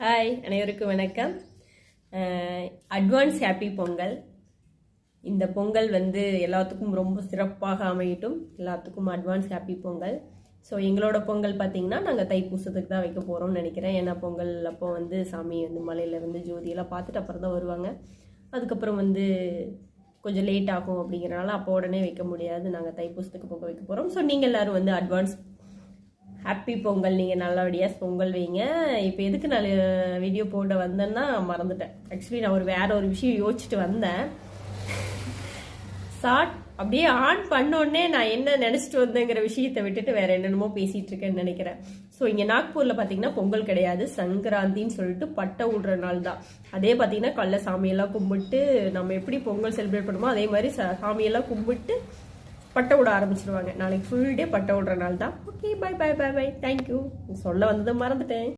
Hi, அனைவருக்கும் வணக்கம். Advance happy Pongal. இந்த பொங்கல் வந்து எல்லாத்துக்கும் ரொம்ப சிறப்பாக அமையட்டும். எல்லாத்துக்கும் அட்வான்ஸ் ஹாப்பி பொங்கல். ஸோ எங்களோட பொங்கல் பார்த்தீங்கன்னா நாங்கள் தைப்பூசத்துக்கு தான் வைக்க போகிறோம்னு நினைக்கிறேன். ஏன்னா பொங்கல் அப்போ வந்து சாமி வந்து மலையில் வந்து ஜோதியெல்லாம் பார்த்துட்டு அப்புறம் தான் வருவாங்க. அதுக்கப்புறம் வந்து கொஞ்சம் லேட் ஆகும் அப்படிங்கிறனால அப்போ உடனே வைக்க முடியாது. நாங்கள் தைப்பூசத்துக்கு பொங்கல் வைக்க போகிறோம். ஸோ நீங்கள் எல்லோரும் வந்து அட்வான்ஸ் ஹாப்பி பொங்கல். நீங்கள் நல்லபடியாக பொங்கல் வைங்க. இப்போ எதுக்கு நான் வீடியோ போட வந்தேன்னா மறந்துட்டேன். ஆக்சுவலி நான் வேற ஒரு விஷயம் யோசிச்சுட்டு வந்தேன். அப்படியே ஆன் பண்ணோடனே நான் என்ன நினச்சிட்டு வந்தேங்கிற விஷயத்தை விட்டுட்டு வேற என்னென்னமோ பேசிட்டு இருக்கேன்னு நினைக்கிறேன். ஸோ இங்கே நாக்பூரில் பார்த்தீங்கன்னா பொங்கல் கிடையாது, சங்கராந்தின்னு சொல்லிட்டு பட்டை விடுற நாள் தான். அதே பார்த்தீங்கன்னா கல்ல சாமியெல்லாம் கும்பிட்டு நம்ம எப்படி பொங்கல் செலிப்ரேட் பண்ணுமோ அதே மாதிரி சாமியெல்லாம் கும்பிட்டு பட்டை விட ஆரம்பிச்சிருவாங்க. நாளைக்கு ஃபுல் டே பட்டை விடுற நாள் தான். Okay, bye bye bye bye. Thank you. சொல்ல வந்ததை மறந்துட்டேன்.